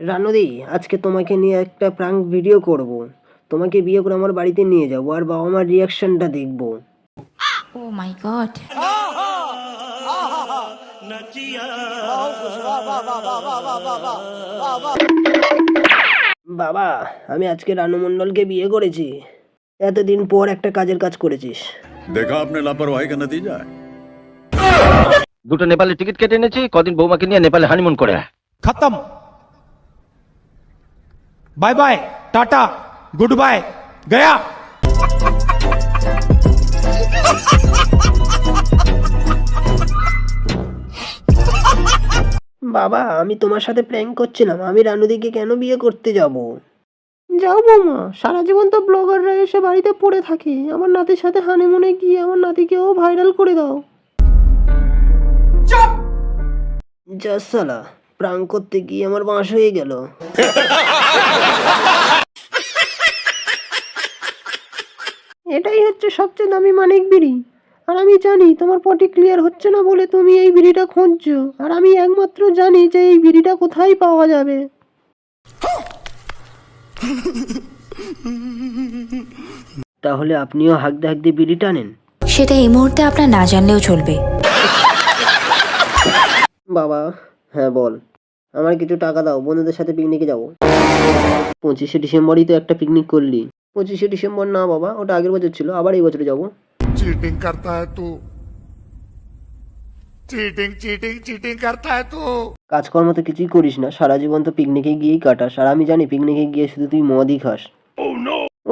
রানুদি, আজকে তোমাকে নিয়ে একটা প্রাঙ্ক ভিডিও করব। তোমাকে বিয়ে করে আমার বাড়িতে নিয়ে যাবো আর বাবা মার রিয়াকশনটা দেখবো। Oh my god. বাবা, আমি আজকে রানু মণ্ডলকে বিয়ে করেছি। এতদিন পর একটা কাজের কাজ করেছিস। देखा आपने लापरवाही का नतीजा है। দুটো নেপালে টিকিট কেটে এনেছি, কদিন বৌমাকে নিয়ে নেপালে হানিমুন করে আয়। खत्म। Bye bye, ta-ta, goodbye, गया। বাবা, আমি তোমার সাথে প্র্যাঙ্ক করছিলাম। আমি রানুদিকে কেন বিয়ে করতে যাব? যাও বৌমা, সারা জীবন তো ব্লগাররা এসে বাড়িতে পড়ে থাকে। আমার নাতির সাথে হানিমুনে গিয়ে আমার নাতিকেও ভাইরাল করে দাও। যা সালা, প্র্যাঙ্ক করতে গিয়ে আমার বাঁশ হয়ে গেল। এটাই হচ্ছে সবচেয়ে দামি মানিক বিড়ি। আর আমি জানি তোমার পটি ক্লিয়ার হচ্ছে না বলে তুমি এই বিড়িটা খুঁজছো। আর আমি একমাত্র জানি যে এই বিড়িটা কোথায় পাওয়া যাবে। তাহলে আপনিও হাঁকতে হাঁকতে বিড়ি টানেন? সেটা এই মুহূর্তে আপনার না জানলেও চলবে। বাবা, হ্যাঁ বল। আমার কিছু টাকা দাও, বন্ধুদের সাথে পিকনিকে যাব। 25শে ডিসেম্বরই তো একটা পিকনিক করলি। 25শে ডিসেম্বর না বাবা, ওটা আগের বছর ছিল, আবার এই বছরে যাব। चीटिंग करता है तू, चीटिंग चीटिंग चीटिंग करता है तू। কাজকর্ম তো কিছুই করিস না, সারা জীবন তো পিকনিকে গিয়েই কাটাস। আর আমি জানি পিকনিকে গিয়ে শুধু তুই মদই খাস।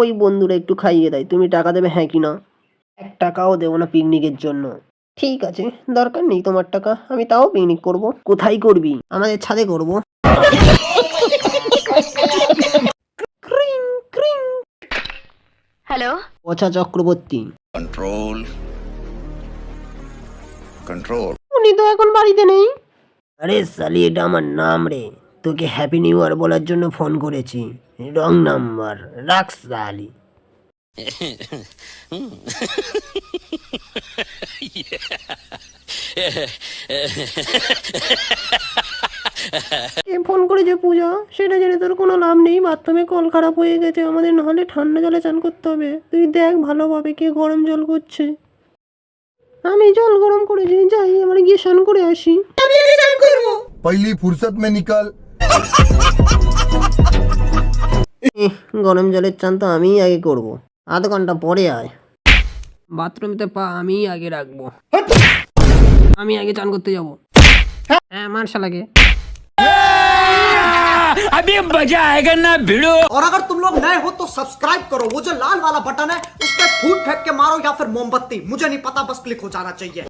ওই বন্ধুরা একটু খাইয়ে দেয়, তুমি টাকা দেবে হ্যাঁ কি না? 1 টাকাও দেবো না পিকনিকের জন্য। ঠিক আছে, দরকার নেই তোমার টাকা, আমি তাও পিকনিক করব। কোথায় করবি? আমাদের ছাদে করব। হ্যালো, পচা চক্রবর্তী। Control control. উনি তো এখন বাড়িতে নেই। আরে সালি, এটা আমার নাম রে। তোকে হ্যাপি নিউ ইয়ার বলার জন্য ফোন করেছি। রং নাম্বার, রাখ সালি। কে ফোন করেছে পূজা? সেটা জেনে তোর কোনো লাভ নেই। বাথরুমে কল খারাপ হয়ে গেছে আমাদের, নাহলে ঠান্ডা জলে চান করতে হবে। তুই দেখ ভালোভাবে কে গরম জল করছে। আমি জল গরম করেছি, যাই এবার গিয়ে স্নান করে আসি। पहली फुर्सत में निकल। গরম জলের চান তো আমিই আগে করব। আধ ঘন্টা পরে আয়। বাথরুমেতে পা আমিই আগে রাখবো। আমি আগে চান করতে যাব। হ্যাঁ, মার শালাকে। अभी मजा आएगा ना भिड़ो। और अगर तुम लोग नए हो तो सब्सक्राइब करो, वो जो लाल वाला बटन है उस पर फूट फेंक के मारो या फिर मोमबत्ती, मुझे नहीं पता, बस क्लिक हो जाना चाहिए।